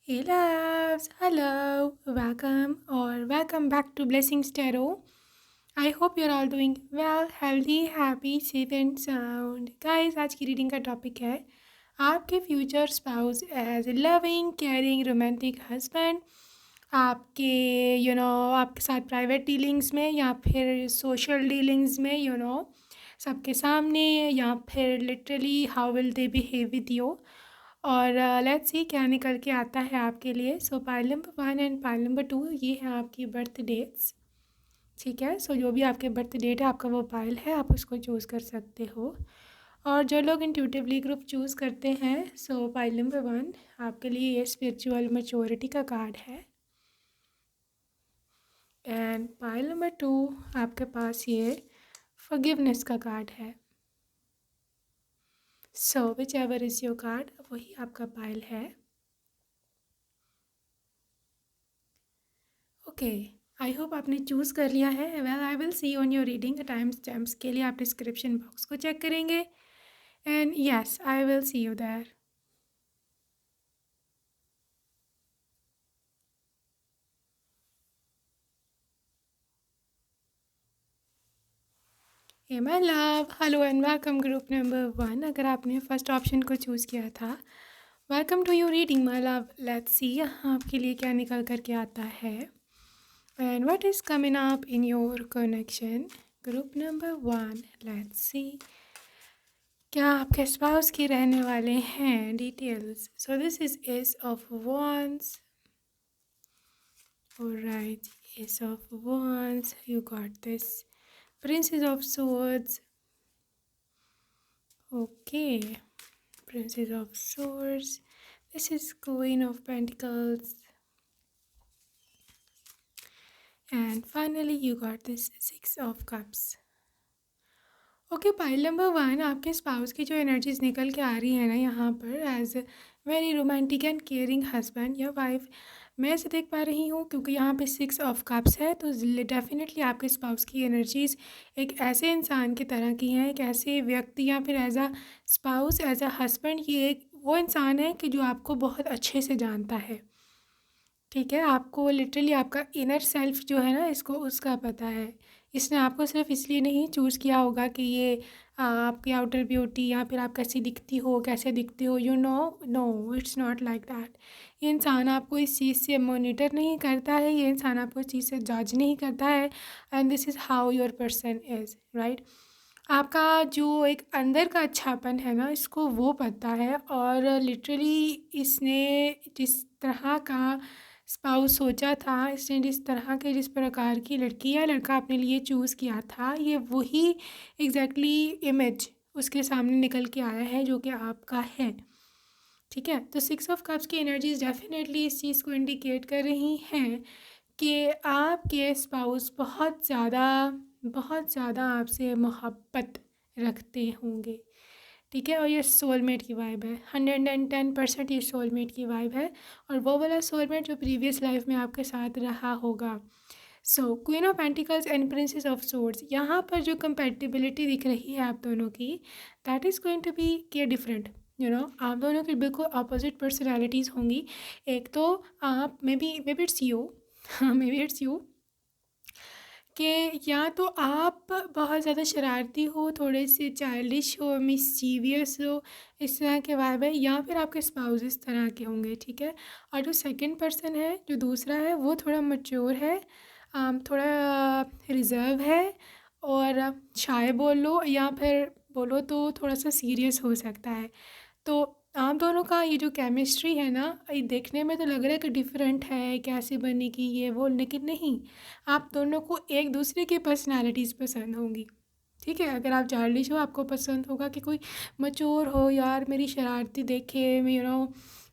Hey loves, hello, welcome back to Blessings Tarot. I hope you're all doing well, healthy, happy, safe and sound. Guys, आज की reading का topic है आपके future spouse as a loving caring romantic husband आपके आपके साथ private dealings में या फिर सोशल डीलिंग्स में सबके सामने या फिर literally how will they behave with you और लेट्स सी क्या निकल के आता है आपके लिए। सो pile number 1 and pile number 2 ये है आपकी बर्थ डेट्स। ठीक है, सो जो भी आपके बर्थ डेट है आपका वो पाइल है, आप उसको चूज़ कर सकते हो। और जो लोग इंट्यूटिवली ग्रुप चूज़ करते हैं, सो पाइल नंबर 1 आपके लिए ये स्पिरिचुअल मैच्योरिटी का कार्ड है एंड पाइल नंबर 2 आपके पास ये फॉरगिवनेस का कार्ड है। So whichever is your card वही आपका पाइल है। ओके, आई होप आपने चूज़ कर लिया है। Well I will see on your reading time stamps के लिए आप डिस्क्रिप्शन बॉक्स को चेक करेंगे and yes I will see you there. Hey my love, hello and welcome group number 1। अगर आपने फर्स्ट ऑप्शन को चूज़ किया था, welcome to your reading my love. Let's see यहाँ आपके लिए क्या निकल करके आता है and what is coming up in your connection group number 1। Let's see क्या आपके स्पाउस के रहने वाले हैं details. So this is ace of wands. Alright, ace of wands, you got this. Princess of swords. Okay, princess of swords. This is queen of pentacles. And finally you got this six of cups. Okay, pile number 1 आपके spouse की जो energies निकल के आ रही है ना यहाँ पर as very romantic and caring husband या वाइफ, मैं ऐसे देख पा रही हूँ क्योंकि यहाँ पे 6 ऑफ कप्स है। तो डेफिनेटली आपके स्पाउस की एनर्जीज एक ऐसे इंसान की तरह की हैं, एक ऐसे व्यक्ति या फिर as a spouse as a husband, ये एक वो इंसान है कि जो आपको बहुत अच्छे से जानता है। ठीक है, आपको लिटरली आपका इनर सेल्फ जो है ना इसको उसका पता है। इसने आपको सिर्फ इसलिए नहीं चूज़ किया होगा कि ये आपकी आउटर ब्यूटी या फिर आप कैसी दिखती हो कैसे दिखते हो, no it's not like that. ये इंसान आपको इस चीज़ से मोनिटर नहीं करता है, ये इंसान आपको इस चीज़ से जज नहीं करता है and this is how your person is right. आपका जो एक अंदर का अच्छापन है ना इसको वो पता है और लिटरली इसने जिस तरह का स्पाउस सोचा था, इसने जिस प्रकार की लड़की या लड़का अपने लिए चूज़ किया था, ये वही एग्जैक्टली इमेज उसके सामने निकल के आया है जो कि आपका है। ठीक है, तो 6 ऑफ कप्स की एनर्जीज डेफिनेटली इस चीज़ को इंडिकेट कर रही हैं कि आपके स्पाउस बहुत ज़्यादा आपसे मोहब्बत रखते होंगे। ठीक है, और ये सोलमेट की वाइब है, 110% ये सोलमेट की वाइब है और वो वाला सोलमेट जो प्रीवियस लाइफ में आपके साथ रहा होगा। सो queen of pentacles and princess of swords, यहाँ पर जो कंपेटिबिलिटी दिख रही है आप दोनों की, that is going to be के डिफरेंट। आप दोनों की बिल्कुल अपोजिट पर्सनैलिटीज़ होंगी। एक तो आप may be it's you may be it's you कि या तो आप बहुत ज़्यादा शरारती हो, थोड़े से चाइल्डिश हो, मिसचीवियस हो, इस तरह के वाइब है, या फिर आपके स्पाउस इस तरह के होंगे। ठीक है, और जो सेकंड पर्सन है, जो दूसरा है, वो थोड़ा मैच्योर है, थोड़ा रिज़र्व है और शाय बोल लो या फिर बोलो तो थोड़ा सा सीरियस हो सकता है। तो आप दोनों का ये जो केमिस्ट्री है ना, ये देखने में तो लग रहा है कि डिफरेंट है, कैसे बनेगी ये वो, लेकिन नहीं, आप दोनों को एक दूसरे की पर्सनालिटीज़ पसंद होंगी। ठीक है, अगर आप चार्लिश हो आपको पसंद होगा कि कोई मचोर हो, यार मेरी शरारती देखे,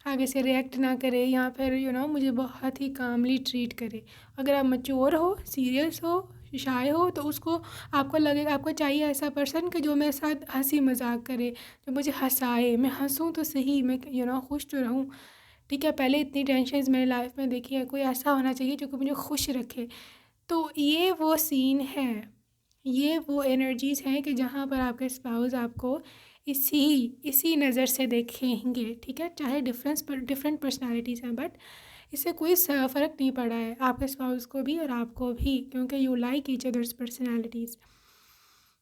आगे से रिएक्ट ना करे या फिर मुझे बहुत ही कामली ट्रीट करे। अगर आप मचोर हो, सीरियस हो, शाय हो, तो उसको आपको लगेगा, आपको चाहिए ऐसा पर्सन कि जो मेरे साथ हंसी मजाक करे, जो मुझे हंसाए, मैं हंसूँ तो सही, मैं खुश तो रहूँ। ठीक है, पहले इतनी टेंशन्स मेरी लाइफ में देखी है, कोई ऐसा होना चाहिए जो कि मुझे खुश रखे। तो ये वो सीन है, ये वो एनर्जीज़ हैं कि जहाँ पर आपके स्पाउस आपको इसी इसी नज़र से देखेंगे, ठीक है। चाहे डिफरेंट पर्सनालिटीज़ हैं, बट इससे कोई फ़र्क नहीं पड़ा है आपके स्पाउस को भी और आपको भी, क्योंकि you like each others personalities.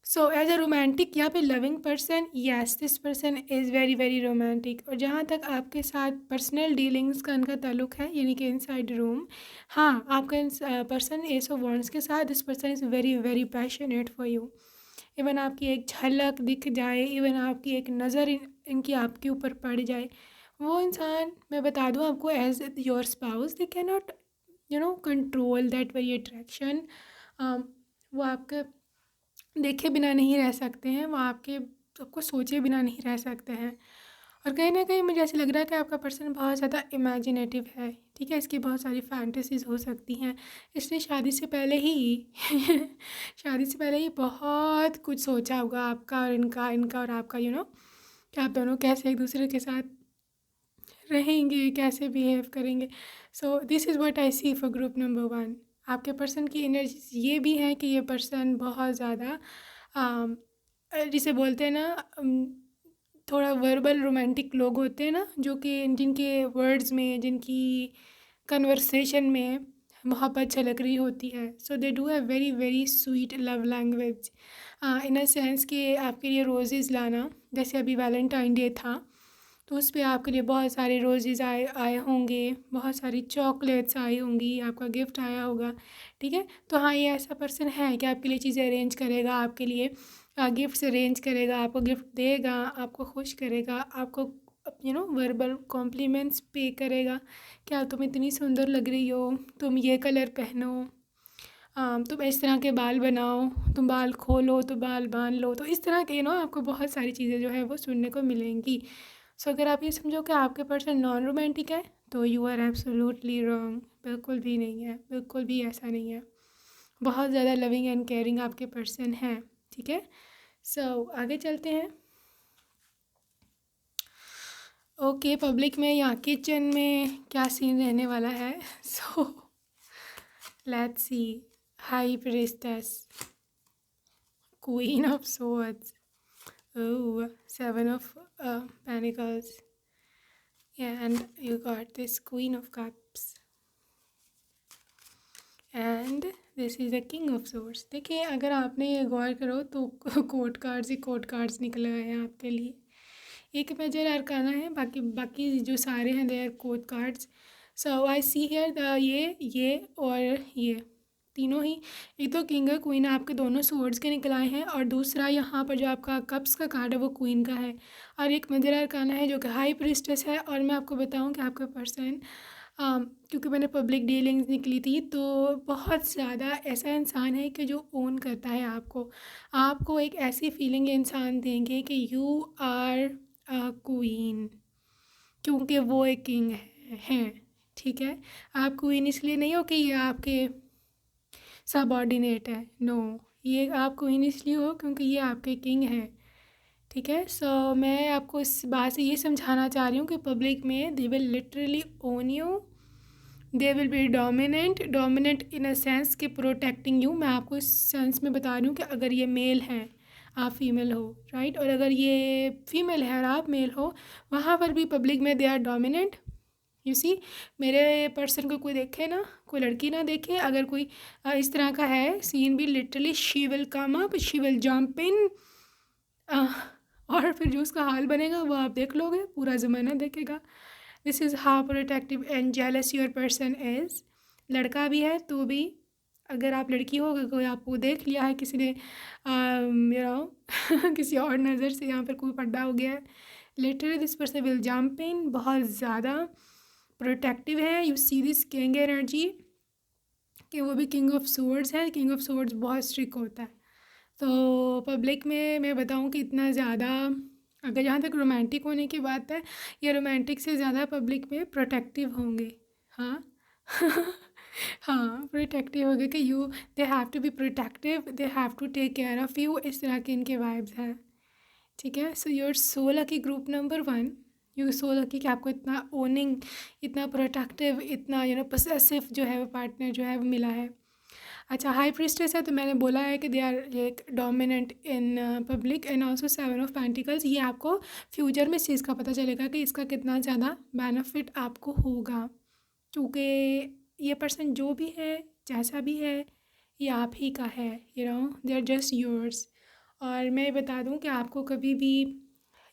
So as a romantic या फिर loving person, yes this person is very very romantic. और जहाँ तक आपके साथ पर्सनल डीलिंग्स का इनका ताल्लुक है, यानी कि इनसाइड रूम, हाँ, आपका पर्सन एस ऑफ वॉन्ड्स के साथ this person is very very passionate for you. Even आपकी एक झलक दिख जाए, इवन आपकी एक नज़र इनकी आपके ऊपर पड़ जाए, वो इंसान, मैं बता दूँ आपको, as your spouse they can not control that very attraction. वो आपके देखे बिना नहीं रह सकते हैं, वो आपके सबको सोचे बिना नहीं रह सकते हैं। और कहीं ना कहीं मुझे ऐसे लग रहा है कि आपका पर्सन बहुत ज़्यादा इमेजिनेटिव है, ठीक है। इसकी बहुत सारी फैंटेसीज़ हो सकती हैं, इसने शादी से पहले ही शादी से पहले ही बहुत कुछ सोचा होगा आपका और इनका इनका और आपका, कि आप दोनों कैसे एक दूसरे के साथ रहेंगे, कैसे बिहेव करेंगे। So this is what I see for group number 1। आपके पर्सन की एनर्जी ये भी है कि ये पर्सन बहुत ज़्यादा जिसे बोलते हैं ना, थोड़ा वर्बल रोमांटिक लोग होते हैं ना, जो कि जिनके वर्ड्स में, जिनकी कन्वर्सेशन में मोहब्बत झलक रही होती है। So they do a very very sweet love language, in a sense कि आपके लिए रोज़ेज़ लाना। जैसे अभी वैलेंटाइन डे था, तो उस पे आपके लिए बहुत सारे रोज़ेज़ आए आए होंगे, बहुत सारी चॉकलेट्स आई होंगी, आपका गिफ्ट आया होगा, ठीक है। तो हाँ, ये ऐसा पर्सन है कि आपके लिए चीज़ें अरेंज करेगा, आपके लिए गिफ्ट्स अरेंज करेगा, आपको गिफ्ट देगा, आपको खुश करेगा, आपको वर्बल कॉम्प्लीमेंट्स पे करेगा, क्या तुम इतनी सुंदर लग रही हो, तुम ये कलर पहनो, तुम इस तरह के बाल बनाओ, तुम बाल खोलो तो बाल बांध लो। तो इस तरह के आपको बहुत सारी चीज़ें जो है वो सुनने को मिलेंगी। सो अगर आप ये समझो कि आपके पर्सन नॉन रोमांटिक है, तो यू आर एब्सोल्युटली रॉन्ग। बिल्कुल भी नहीं है, बिल्कुल भी ऐसा नहीं है। बहुत ज़्यादा लविंग एंड केयरिंग आपके पर्सन हैं, ठीक है। सो आगे चलते हैं। ओके, पब्लिक में या किचन में क्या सीन रहने वाला है। सो let's C. High priestess, queen of swords, oh, seven of pentacles, and you got this queen of cups, and this is the king of swords। देखिए, अगर आपने ये गौर करो तो कोर्ट कार्ड्स ही कोर्ट कार्ड्स निकले हुए हैं आपके लिए। एक मेजर अरकाना है, बाकी बाकी जो सारे हैं they are court cards. So I see here the ये और ये तीनों ही, एक तो किंग और क्वीन आपके दोनों स्वर्ड्स के निकल आए हैं, और दूसरा यहाँ पर जो आपका कप्स का कार्ड है वो क्वीन का है, और एक मेजर अरकाना है जो कि हाई प्रिस्टेस है। और मैं आपको बताऊँ कि आपका पर्सन, क्योंकि मैंने पब्लिक डीलिंग्स निकली थी, तो बहुत ज़्यादा ऐसा इंसान है कि जो ओन करता है आपको, आपको एक ऐसी फीलिंग इंसान देंगे कि यू आर अ क्वीन, क्योंकि वो एक किंग है, ठीक है। आप क्वीन इसलिए नहीं हो कि ये आपके सबऑर्डिनेट है, नो, ये आप क्वीन इसलिए हो क्योंकि ये आपके किंग हैं, ठीक है। सो मैं आपको इस बात से ये समझाना चाह रही हूँ कि पब्लिक में they will literally own you, they will be dominant in a sense कि प्रोटेक्टिंग यू। मैं आपको इस सेंस में बता रही हूँ कि अगर ये मेल हैं, आप फीमेल हो, राइट, और अगर ये फीमेल है और आप मेल हो, वहाँ पर भी पब्लिक में they are dominant. You see, मेरे पर्सन को कोई देखे ना, कोई लड़की ना देखे, अगर कोई इस तरह का है सीन भी, literally she will come up, she will jump in, और फिर जो उसका हाल बनेगा वो आप देख लोगे, पूरा ज़माना देखेगा। This is how protective and jealous your person is. लड़का भी है तो भी, अगर आप लड़की हो, अगर कोई आपको देख लिया है किसी ने किसी और नज़र से, यहाँ पर कोई पर्दा हो गया है, literally this person will jump in, बहुत ज़्यादा प्रोटेक्टिव है। You see this king energy, कि वो भी किंग ऑफ स्वॉर्ड्स है। किंग ऑफ स्वॉर्ड्स बहुत स्ट्रिक्ट होता है। तो पब्लिक में मैं बताऊँ कि इतना ज़्यादा, अगर जहाँ तक रोमांटिक होने की बात है, ये रोमांटिक से ज़्यादा पब्लिक में प्रोटेक्टिव होंगे, हाँ। हाँ, प्रोटेक्टिव होंगे कि you, they have to be protective, they have to take care of you, इस तरह के इनके वाइब्स हैं, ठीक है। So your so lucky group number 1, you so lucky कि आपको इतना ओनिंग, इतना प्रोटेक्टिव, इतना पोसेसिव जो है वो पार्टनर जो है वो मिला है। अच्छा, हाई प्रीस्टेस है तो मैंने बोला है कि दे आर एक dominant in public and also 7 of pentacles. ये आपको फ्यूचर में इस चीज़ का पता चलेगा कि इसका कितना ज़्यादा बेनिफिट आपको होगा, क्योंकि ये पर्सन जो भी है, जैसा भी है, ये आप ही का है। They are just yours. और मैं बता दूं कि आपको कभी भी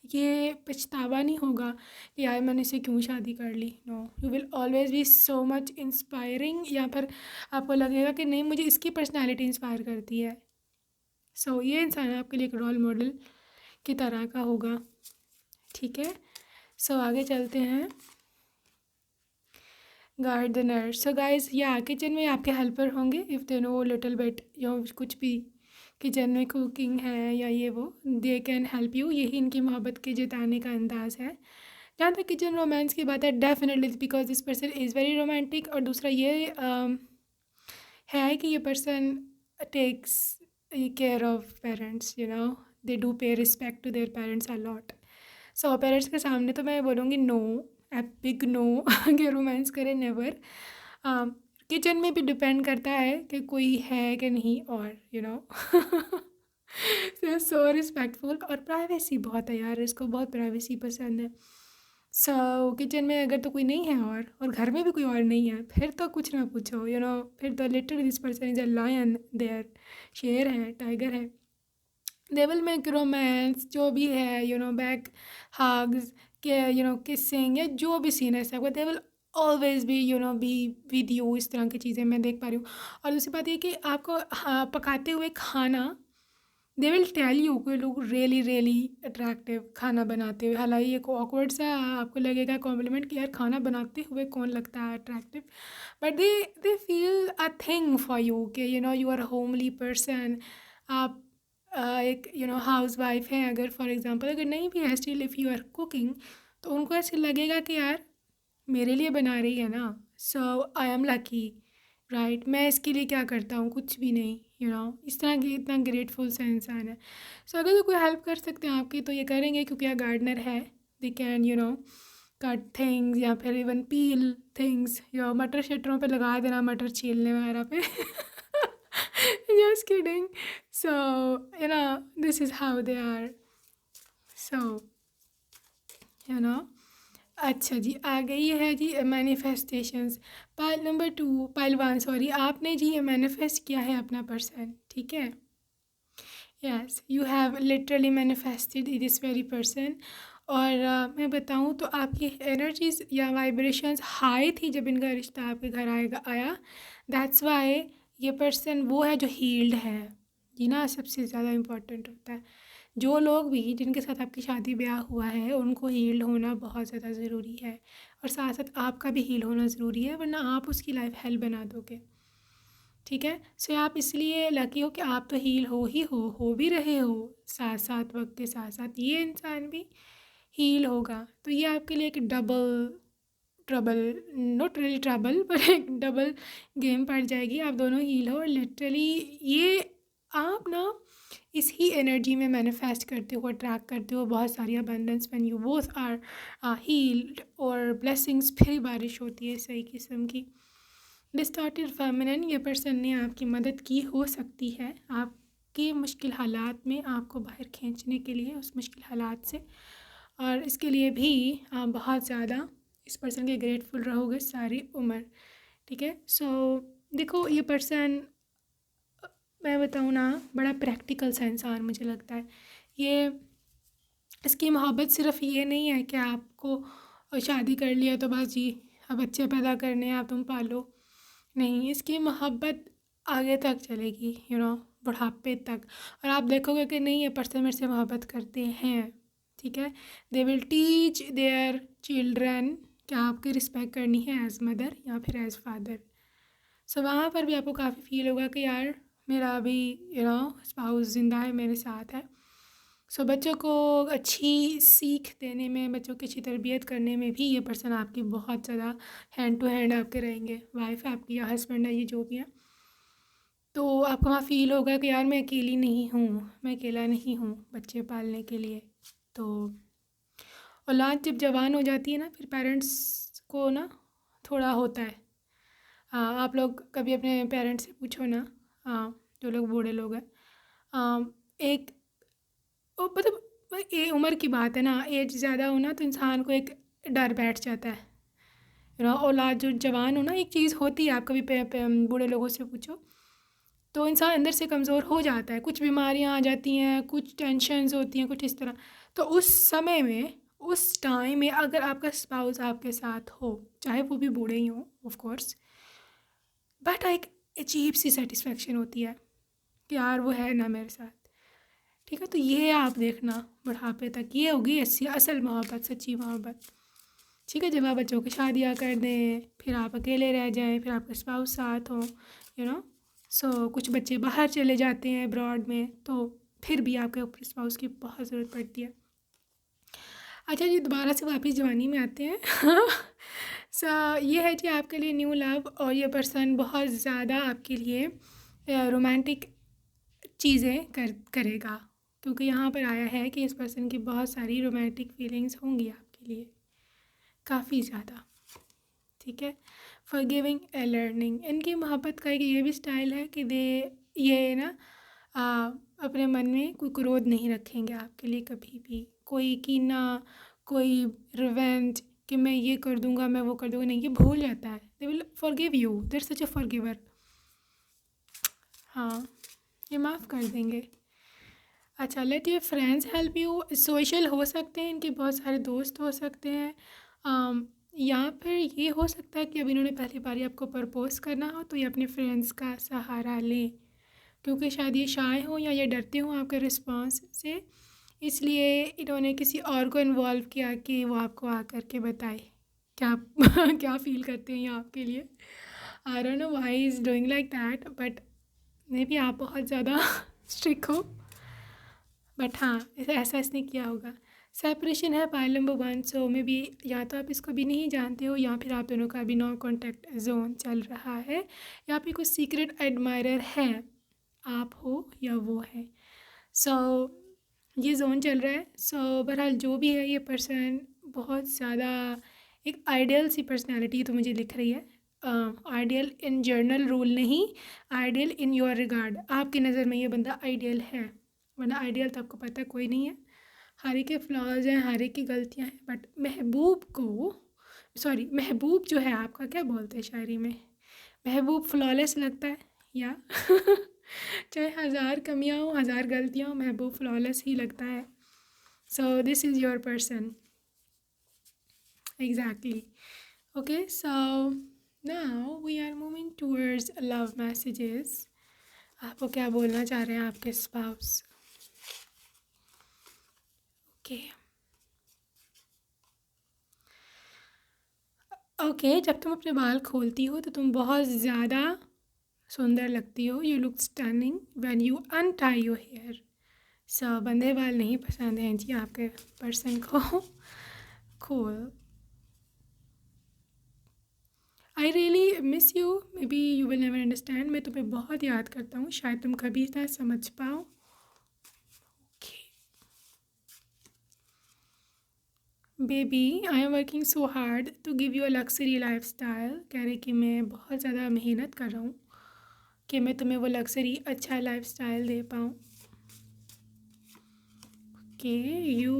ये पछतावा नहीं होगा कि यार मैंने इसे क्यों शादी कर ली। No, you will always be so much inspiring, या फिर आपको लगेगा कि नहीं, मुझे इसकी पर्सनैलिटी इंस्पायर करती है। सो ये इंसान आपके लिए एक रोल मॉडल की तरह का होगा। ठीक है, सो आगे चलते हैं। गार्डनर, सो गाइस या किचन में आपके हेल्पर होंगे if they know little bit, या कुछ भी किचन में कुकिंग है या ये वो, दे कैन हेल्प यू। यही इनकी मोहब्बत के जताने का अंदाज़ है। जहाँ तक किचन रोमांस की बात है, definitely because this person is very romantic. और दूसरा ये है कि ये person takes care of parents, they do pay respect to their parents a lot. So parents के सामने तो मैं बोलूँगी नो, ए बिग नो कि रोमांस करें, नेवर। किचन में भी डिपेंड करता है कि कोई है कि नहीं, और सो रिस्पेक्टफुल। और प्राइवेसी बहुत है यार, इसको बहुत प्राइवेसी पसंद है। सो किचन में अगर तो कोई नहीं है और घर में भी कोई और नहीं है, फिर तो कुछ ना पूछो। फिर तो literally this person is a lion there. शेर है, टाइगर है। दे विल मेक रोमांस, जो भी है, बैक हग्स के, किसिंग, या जो भी सीन है सबका, they will always B be with you. इस तरह की चीज़ें मैं देख पा रही हूँ। और दूसरी बात ये कि आपको पकाते हुए खाना, दे विल टेल यू कोई लोग रियली रियली अट्रैक्टिव खाना बनाते हुए। हालांकि ये ऑकवर्ड सा आपको लगेगा कॉम्प्लीमेंट कि यार खाना बनाते हुए कौन लगता है attractive, but they feel a thing for you कि यू आर होमली पर्सन। आप एक हाउस वाइफ हैं अगर, फॉर एग्जांपल, अगर नहीं भी है, still if you are cooking, तो उनको ऐसे लगेगा कि यार मेरे लिए बना रही है ना, सो आई एम लकी, राइट। मैं इसके लिए क्या करता हूँ, कुछ भी नहीं। इस तरह की, इतना ग्रेटफुल सा इंसान है। सो अगर तो कोई हेल्प कर सकते हैं आपकी तो ये करेंगे, क्योंकि यह गार्डनर है। दे कैन कट थिंग्स, या फिर इवन पील थिंग्स, या मटर शटरों पे लगा देना, मटर छीलने वगैरह पे। Just kidding. So this is how they are. So you know अच्छा जी, आ गई है जी manifestations. Pile number 2, pile 1 sorry, आपने जी ये मैनिफेस्ट किया है अपना पर्सन, ठीक है। Yes, you have literally manifested this very person. और मैं बताऊँ तो आपकी एनर्जीज या वाइब्रेशंस हाई थी जब इनका रिश्ता आपके घर आया। दैट्स वाई ये पर्सन वो है जो हील्ड है। ये ना सबसे ज़्यादा इम्पोर्टेंट होता है। जो लोग भी जिनके साथ आपकी शादी ब्याह हुआ है, उनको हील होना बहुत ज़्यादा ज़रूरी है, और साथ साथ आपका भी हील होना ज़रूरी है, वरना आप उसकी लाइफ हेल बना दोगे। ठीक है, सो आप इसलिए लकी हो कि आप तो हील हो भी रहे हो, साथ साथ वक्त के साथ साथ ये इंसान भी हील होगा। तो ये आपके लिए एक double trouble, not really trouble, पर एक डबल गेम पड़ जाएगी। आप दोनों हील हो, और लिटरली ये आप ना इस ही एनर्जी में मैनिफेस्ट करते हो, अट्रैक्ट करते हो बहुत सारी abundance. When you both are healed और ब्लेसिंग्स, फिर बारिश होती है सही किस्म की। डिस्टॉर्टेड फेमिनिन, ये पर्सन ने आपकी मदद की हो सकती है आपके मुश्किल हालात में, आपको बाहर खींचने के लिए उस मुश्किल हालात से, और इसके लिए भी आप बहुत ज़्यादा इस पर्सन के ग्रेटफुल रहोगे सारी उम्र। ठीक है, सो देखो ये पर्सन, मैं बताऊँ ना, बड़ा प्रैक्टिकल सा इंसान मुझे लगता है। ये इसकी मोहब्बत सिर्फ ये नहीं है कि आपको शादी कर लिया तो बस जी अब बच्चे पैदा करने हैं, अब तुम पालो। नहीं, इसकी मोहब्बत आगे तक चलेगी, बुढ़ापे तक। और आप देखोगे कि नहीं, ये पर्सन मेरे से मोहब्बत करते हैं। ठीक है, they will teach their children कि आपकी रिस्पेक्ट करनी है एज़ मदर या फिर एज़ फादर। सो वहाँ पर भी आपको काफ़ी फील होगा कि यार मेरा अभी स्पाउस ज़िंदा है, मेरे साथ है। सो बच्चों को अच्छी सीख देने में, बच्चों की अच्छी तरबियत करने में भी ये पर्सन आपकी बहुत ज़्यादा हैंड टू हैंड आपके रहेंगे। वाइफ है आपकी या हस्बैंड है, ये जो भी है। तो आपको वहाँ फ़ील होगा कि यार मैं अकेली नहीं हूँ, मैं अकेला नहीं हूँ बच्चे पालने के लिए। तो औलाद जब जवान हो जाती है ना, फिर पेरेंट्स को ना थोड़ा होता है। हाँ, आप लोग कभी अपने पेरेंट्स से पूछो ना, जो लोग बूढ़े लोग हैं, एक मतलब ये उम्र की बात है ना, एज ज़्यादा होना तो इंसान को एक डर बैठ जाता है। औलाद जो जवान हो ना, एक चीज़ होती है, आप कभी बूढ़े लोगों से पूछो तो इंसान अंदर से कमज़ोर हो जाता है, कुछ बीमारियां आ जाती हैं, कुछ टेंशन्स होती हैं, कुछ इस तरह। तो उस समय में, उस टाइम में अगर आपका स्पाउस आपके साथ हो, चाहे वो भी बूढ़े ही हो ऑफ कोर्स, बट एक अजीब सी सेटिस्फेक्शन होती है कि यार वो है ना मेरे साथ। ठीक है, तो ये आप देखना बुढ़ापे तक, ये होगी असल मोहब्बत, सच्ची मोहब्बत। ठीक है, जब आप बच्चों की शादियाँ कर दें, फिर आप अकेले रह जाएं, फिर आपका स्पाउस साथ हो, यू नो। सो कुछ बच्चे बाहर चले जाते हैं अब्रॉड में, तो फिर भी आपके ऊपर स्पाउस की बहुत ज़रूरत पड़ती है। अच्छा जी, दोबारा से वापस जवानी में आते हैं। सो ये है जी आपके लिए न्यू लव, और ये पर्सन बहुत ज़्यादा आपके लिए रोमांटिक चीज़ें करेगा, क्योंकि यहाँ पर आया है कि इस पर्सन की बहुत सारी रोमांटिक फीलिंग्स होंगी आपके लिए, काफ़ी ज़्यादा। ठीक है, फॉरगिविंग एंड लर्निंग, इनकी मोहब्बत का एक ये भी स्टाइल है कि ये ना अपने मन में कोई क्रोध नहीं रखेंगे आपके लिए कभी भी, कोई कीना, कोई रिवेंज कि मैं ये कर दूंगा, मैं वो कर दूंगा, नहीं, ये भूल जाता है। They will forgive you, they're such a forgiver. हाँ, ये माफ़ कर देंगे। अच्छा, let your friends help you, social हो सकते हैं, इनके बहुत सारे दोस्त हो सकते हैं, या फिर ये हो सकता है कि अब इन्होंने पहली बार आपको प्रपोज़ करना हो तो ये अपने फ्रेंड्स का सहारा लें, क्योंकि शायद ये शाय हो या ये डरते हों आपके रिस्पॉन्स से, इसलिए इन्होंने किसी और को इन्वॉल्व किया कि वो आपको आकर के बताए क्या क्या फ़ील करते हैं ये आपके लिए। I don't know why is doing like that, but may be आप बहुत ज़्यादा स्ट्रिक्ट हो, बट हाँ, ऐसा इसने किया होगा। सेपरेशन है pile number 1, so may be या तो आप इसको भी नहीं जानते हो, या फिर आप दोनों का अभी नो कॉन्टैक्ट जोन चल रहा है, या फिर कुछ सीक्रेट एडमायरर है, आप हो या वो है। सो ये जोन चल रहा है। सो बहरहाल जो भी है, ये पर्सन बहुत ज़्यादा एक आइडियल सी पर्सनैलिटी तो मुझे लिख रही है। आइडियल इन जर्नल रूल नहीं, आइडियल इन योर रिगार्ड, आपकी नज़र में ये बंदा आइडियल है, वरना आइडियल तो आपको पता कोई नहीं है। हर एक के फ्लॉज हैं, हर एक की गलतियां हैं, बट महबूब जो है आपका, क्या बोलते हैं शायरी में, महबूब फ्लॉलेस लगता है, या चाहे हज़ार कमियां हो, हज़ार गलतियां हो, महबूब फ्लॉलेस ही लगता है। So this is your person, exactly. Okay, so now we are moving towards love messages. आपको क्या बोलना चाह रहे हैं आपके स्पाउस? ओके, जब तुम अपने बाल खोलती हो तो तुम बहुत ज़्यादा सुंदर लगती हो, you look stunning when you untie your hair. So बंधे बाल नहीं पसंद हैं जी आपके पर्सन को। cool, I really miss you, may be you will never understand, मैं तुम्हें बहुत याद करता हूँ, शायद तुम कभी ना समझ पाओ। Baby, I am working so hard to give you a luxury lifestyle, कह रहे कि मैं बहुत ज़्यादा मेहनत कर रहा हूँ कि मैं तुम्हें वो लग्जरी अच्छा लाइफ स्टाइल दे पाऊँ। कि यू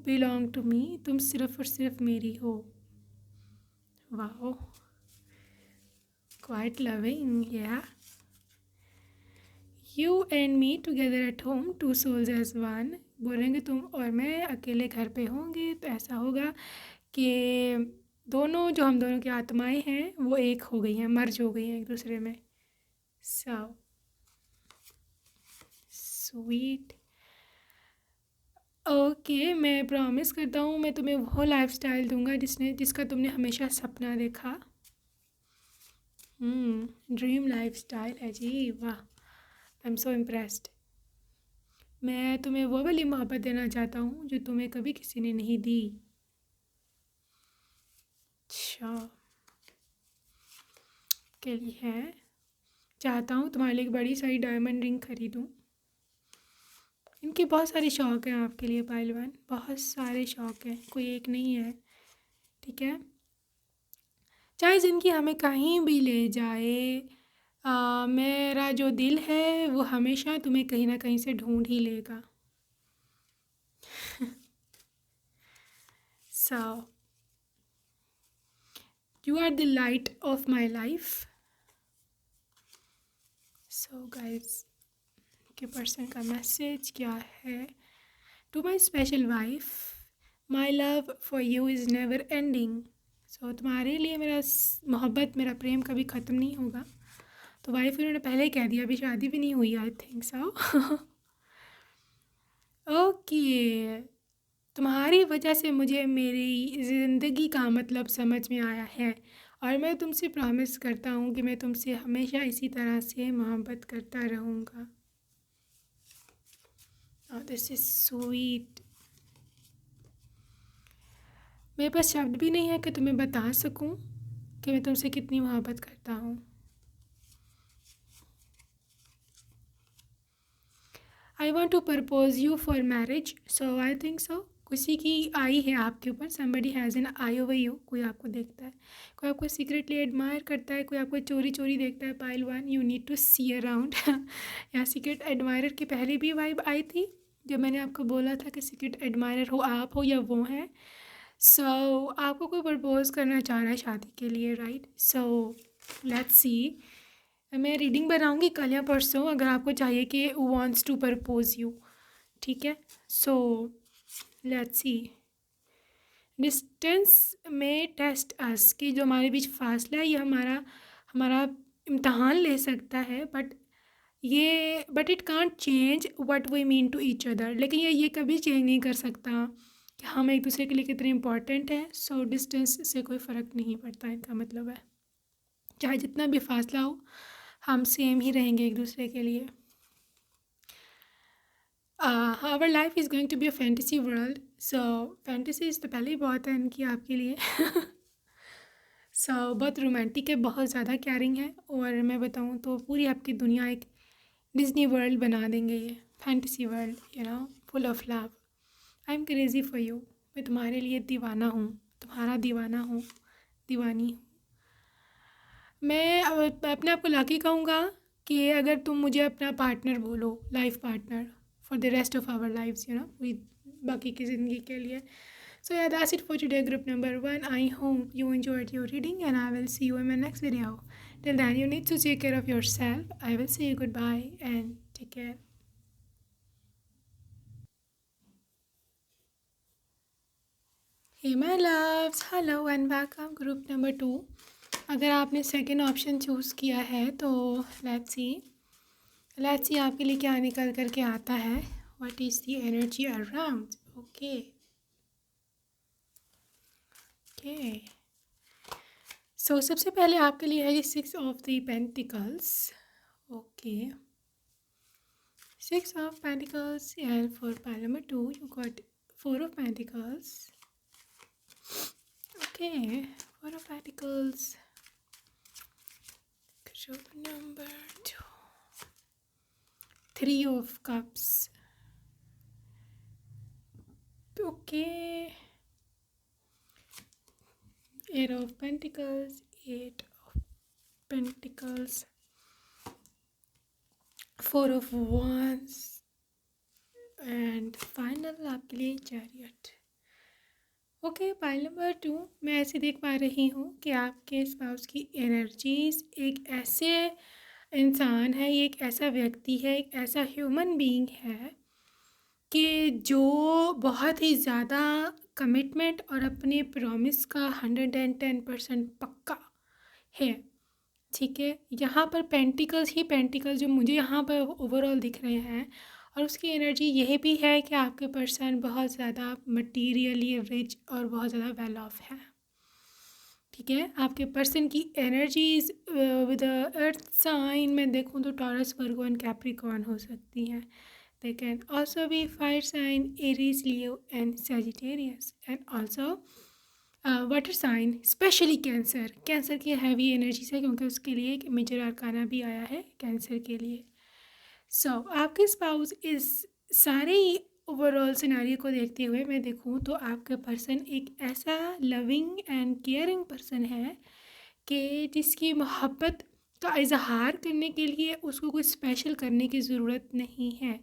बिलोंग टू मी, तुम सिर्फ और सिर्फ मेरी हो। वाह, क्वाइट लविंग, या you and me together at home, two souls as one, बोलेंगे तुम और मैं अकेले घर पे होंगे तो ऐसा होगा कि दोनों, जो हम दोनों की आत्माएं हैं वो एक हो गई हैं, मर्ज हो गई हैं एक दूसरे में। So sweet. ओके, मैं प्रॉमिस करता हूँ मैं तुम्हें वो लाइफस्टाइल दूंगा जिसका तुमने हमेशा सपना देखा। ड्रीम लाइफस्टाइल है जी, वाह, आई एम सो इम्प्रेस्ड। मैं तुम्हें वो वाली मोहब्बत देना चाहता हूँ जो तुम्हें कभी किसी ने नहीं दी। अच्छा, के लिए है, चाहता हूँ तुम्हारे लिए एक बड़ी सारी डायमंड रिंग खरीदूँ। इनके बहुत सारे शौक़ हैं आपके लिए पहलवान, बहुत सारे शौक़ हैं, कोई एक नहीं है। ठीक है, चाहे ज़िंदगी हमें कहीं भी ले जाए, मेरा जो दिल है वो हमेशा तुम्हें कहीं ना कहीं से ढूंढ ही लेगा. So, you are the light of my life. So guys, के पर्सन का मैसेज क्या है? To my special wife, my love for you is never ending. So तुम्हारे लिए मेरा मोहब्बत, मेरा प्रेम कभी ख़त्म नहीं होगा. तो वाइफ उन्होंने पहले ही कह दिया, अभी शादी भी नहीं हुई. आई थिंक सो. ओके, तुम्हारी वजह से मुझे मेरी ज़िंदगी का मतलब समझ में आया है और मैं तुमसे प्रॉमिस करता हूँ कि मैं तुमसे हमेशा इसी तरह से मोहब्बत करता रहूँगा. This is sweet. मेरे पास शब्द भी नहीं है कि तुम्हें बता सकूं कि मैं तुमसे कितनी मोहब्बत करता हूँ. I want to propose you for marriage. So I think so. किसी की आई है आपके ऊपर. Somebody has an eye over you. कोई आपको देखता है, कोई आपको सीक्रेटली एडमायर करता है, कोई आपको चोरी चोरी देखता है. Pile 1, you need to see around. यहाँ सीक्रेट एडमायरर की पहले भी वाइब आई थी जब मैंने आपको बोला था कि सीक्रेट एडमायरर हो आप हो या वो हैं. सो आपको कोई प्रपोज करना चाह रहा है शादी के लिए, राइट? सो लेट्स सी. मैं रीडिंग बनाऊंगी कल या परसों अगर आपको चाहिए कि वांट्स टू प्रपोज यू. ठीक है. सो लेट्स सी. डिस्टेंस में टेस्ट अस कि जो हमारे बीच फासला है ये हमारा हमारा इम्तहान ले सकता है. But it can't change what we mean to each other. लेकिन ये कभी चेंज नहीं कर सकता कि हम एक दूसरे के लिए कितने इंपॉर्टेंट हैं. सो डिस्टेंस से कोई फ़र्क नहीं पड़ता. इनका मतलब है चाहे जितना भी फासला हो हम सेम ही रहेंगे एक दूसरे के लिए. Our life is going to be a fantasy world. So fantasies तो पहले ही बहुत है इनकी आपके लिए. सो बहुत रोमांटिक है, बहुत ज़्यादा केयरिंग है और मैं बताऊँ तो पूरी आपकी दुनिया एक डिज्नी वर्ल्ड बना देंगे. ये fantasy world, you know, full of love. I am crazy for you. मैं तुम्हारे लिए दीवाना हूँ, तुम्हारा दीवाना हूँ, दीवानी हूँ. मैं अपने आप को लाकी कहूँगा कि अगर तुम मुझे अपना पार्टनर बोलो, life partner for the rest of our lives, you know, पूरी बाकी की ज़िंदगी के लिए. सो yeah, that's it for today, group number 1. I hope you enjoyed your reading and I will see you in my next video. Till then, you need to take care of yourself. I will say you goodbye and take care. Hey my loves, hello and welcome group number 2. अगर आपने second option choose किया है तो let's see आपके लिए क्या निकल कर के आता है. What is the energy around. Okay. So सबसे पहले आपके लिए है 6 of the pentacles. Okay, 6 of pentacles and for pile number 2 you got 4 of pentacles. Okay, 4 of pentacles. Group number 2, 3 of cups. Okay, 8 of pentacles, 8 of pentacles, 4 of wands and final आपके लिए chariot. Okay, pile number 2 मैं ऐसे देख पा रही हूँ कि आपके स्पाउस की एनर्जीज़ एक ऐसे इंसान है, ये एक ऐसा व्यक्ति है, एक ऐसा ह्यूमन बीइंग है कि जो बहुत ही ज़्यादा कमिटमेंट और अपने प्रॉमिस का 110% पक्का है. ठीक है. यहाँ पर पेंटिकल्स ही पेंटिकल्स जो मुझे यहाँ पर ओवरऑल दिख रहे हैं और उसकी एनर्जी यह भी है कि आपके पर्सन बहुत ज़्यादा मटीरियली रिच और बहुत ज़्यादा वेल ऑफ है. ठीक है. आपके पर्सन की एनर्जीज विद अर्थ साइन में देखूँ तो टॉरस, वर्गो एंड कैप्रिकॉर्न हो सकती हैं. They can also be fire sign, Aries, Leo and Sagittarius and also water sign, specially cancer. Cancer की हैवी एनर्जी से क्योंकि उसके लिए एक मेजर आर्काना भी आया है कैंसर के लिए. सो आपके स्पाउस इस सारे ओवरऑल सिनारियो को देखते हुए मैं देखूँ तो आपका पर्सन एक ऐसा लविंग एंड केयरिंग पर्सन है कि जिसकी मोहब्बत उसका इजहार करने के लिए उसको कुछ स्पेशल करने की ज़रूरत नहीं है।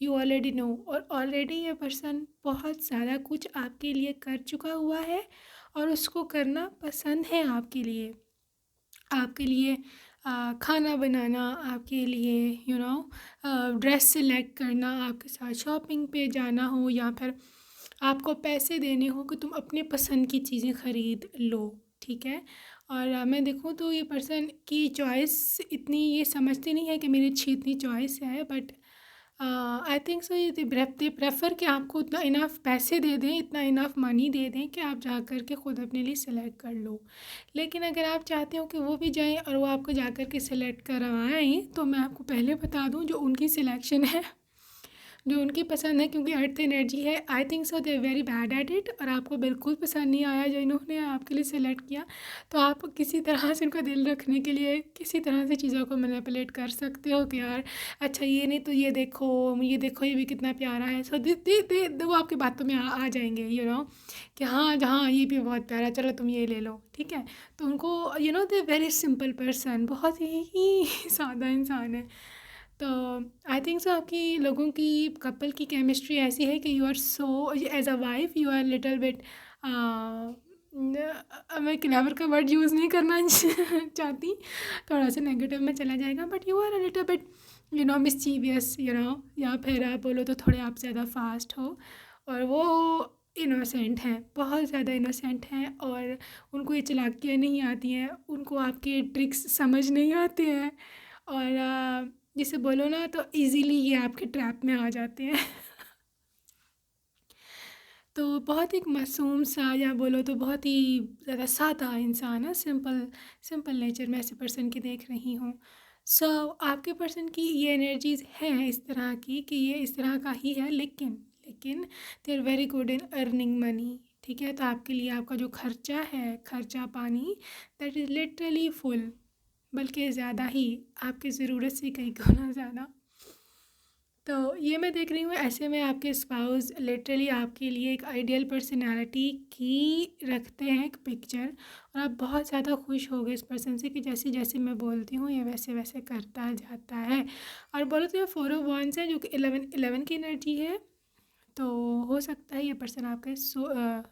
यू ऑलरेडी नो, और ऑलरेडी ये पर्सन बहुत ज़्यादा कुछ आपके लिए कर चुका हुआ है और उसको करना पसंद है आपके लिए। आपके लिए खाना बनाना, आपके लिए ड्रेस सेलेक्ट करना, आपके साथ शॉपिंग पे जाना हो, या फिर आपको पैसे देने हो कि तुम अपने पसंद की चीज़ें ख़रीद लो, ठीक है। और मैं देखूँ तो ये पर्सन की चॉइस इतनी ये समझते नहीं है कि मेरी अच्छी इतनी चॉइस है, बट आई थिंक सो ये दे प्रेफर कि आपको उतना इनफ पैसे दे दें, इतना इनफ मनी दे दें कि आप जा कर के ख़ुद अपने लिए सेलेक्ट कर लो। लेकिन अगर आप चाहते हो कि वो भी जाएं और वो आपको जा कर के सिलेक्ट करवाएं, तो मैं आपको पहले बता दूं जो उनकी सिलेक्शन है, जो उनकी पसंद है, क्योंकि अर्थ एनर्जी है, आई think so they very bad at it, और आपको बिल्कुल पसंद नहीं आया जो इन्होंने आपके लिए सेलेक्ट किया। तो आप किसी तरह से उनका दिल रखने के लिए किसी तरह से चीज़ों को मैनिपुलेट कर सकते हो कि यार अच्छा ये नहीं तो ये देखो, ये देखो, ये भी कितना प्यारा है। सो दे वो आपकी बातों में आ जाएंगे, कि हाँ जहाँ ये भी बहुत प्यारा, चलो तुम ये ले लो, ठीक है। तो उनको दे वेरी सिंपल पर्सन, बहुत ही सादा इंसान है। तो आई थिंक सो आपकी लोगों की कपल की केमिस्ट्री ऐसी है कि you are so as a wife you are little bit, मैं क्लेवर का वर्ड यूज़ नहीं करना चाहती, थोड़ा सा नेगेटिव में चला जाएगा, but you are a little bit mischievous, या फिर आप बोलो तो थोड़े आप ज़्यादा फास्ट हो, और वो इनोसेंट हैं, बहुत ज़्यादा इनोसेंट हैं, और उनको ये चालाकियाँ नहीं आती हैं, उनको आपके ट्रिक्स समझ नहीं आते हैं, और जिसे बोलो ना तो इजीली ये आपके ट्रैप में आ जाते हैं। तो बहुत एक मासूम सा, या बोलो तो बहुत ही ज़्यादा सादा इंसान है, सिंपल सिंपल नेचर में ऐसे पर्सन की देख रही हूँ। सो आपके पर्सन की ये एनर्जीज़ हैं इस तरह की कि ये इस तरह का ही है, लेकिन लेकिन they are very good in earning money, ठीक है। तो आपके लिए आपका जो खर्चा है, खर्चा पानी, दैट इज़ लिटरली फुल, बल्कि ज़्यादा ही, आपकी ज़रूरत से कई गुना ज़्यादा। तो ये मैं देख रही हूँ, ऐसे में आपके स्पाउस लिटरली आपके लिए एक आइडियल पर्सनालिटी की रखते हैं एक पिक्चर, और आप बहुत ज़्यादा खुश हो गए इस पर्सन से कि जैसे जैसे मैं बोलती हूँ ये वैसे वैसे करता जाता है। और बोलो तो ये 4 ऑफ wands है, जो कि 11 की एनर्जी है। तो हो सकता है ये पर्सन आपके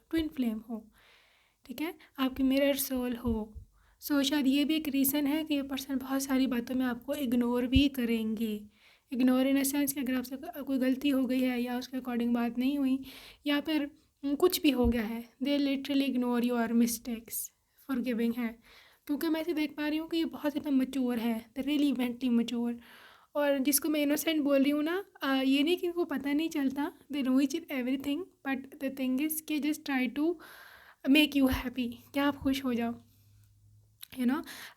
ट्विन फ्लेम हो, ठीक है, आपकी मिरर सोल हो। सो शायद ये भी एक रीज़न है कि ये पर्सन बहुत सारी बातों में आपको इग्नोर भी करेंगे। इग्नोर इन अ सेंस कि अगर आपसे कोई गलती हो गई है या उसके अकॉर्डिंग बात नहीं हुई, या फिर कुछ भी हो गया है, they literally ignore your mistakes, forgiving है। क्योंकि मैं ऐसे देख पा रही हूँ कि ये बहुत ज़्यादा मैच्योर है, द रियली मेंटली मैच्योर। और जिसको मैं इनोसेंट बोल रही हूँ ना, ये नहीं कि इनको पता नहीं चलता, they know each everything, but the thing is कि just try to make you happy, क्या आप खुश हो जाओ,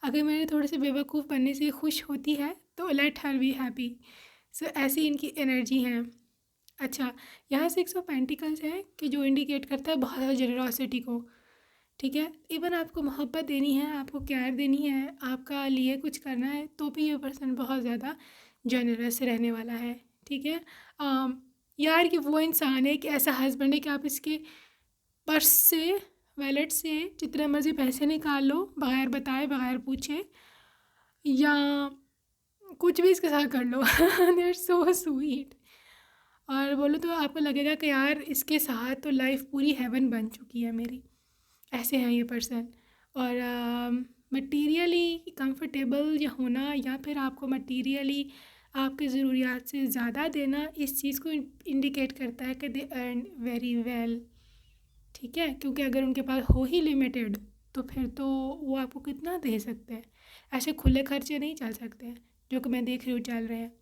अगर मेरे थोड़े से बेवकूफ़ बनने से खुश होती है तो लेट हर बी हैप्पी। सो ऐसी इनकी एनर्जी है। अच्छा, यहाँ 6 ऑफ पेंटिकल्स है कि जो इंडिकेट करता है बहुत ज़्यादा जेनरॉसिटी को, ठीक है। इवन आपको मोहब्बत देनी है, आपको केयर देनी है, आपका लिए कुछ करना है, तो भी ये पर्सन बहुत ज़्यादा जेनरस रहने वाला है, ठीक है। यार कि वो इंसान है कि ऐसा हस्बैंड है कि आप इसके पर्स से, वैलेट से जितने मर्जी पैसे निकाल लो बगैर बताए, बगैर पूछे, या कुछ भी इसके साथ कर लो। दे आर सो स्वीट। और बोलो तो आपको लगेगा कि यार इसके साथ तो लाइफ पूरी हेवन बन चुकी है मेरी, ऐसे हैं ये पर्सन। और मटीरियली कंफर्टेबल या होना, या फिर आपको मटीरियली आपके ज़रूरियात से ज़्यादा देना, इस चीज़ को इंडिकेट करता है कि दे अर्न वेरी वेल, ठीक है। क्योंकि अगर उनके पास हो ही लिमिटेड, तो फिर तो वो आपको कितना दे सकते हैं, ऐसे खुले खर्चे नहीं चल सकते हैं, जो कि मैं देख रही हूँ चल रहे हैं।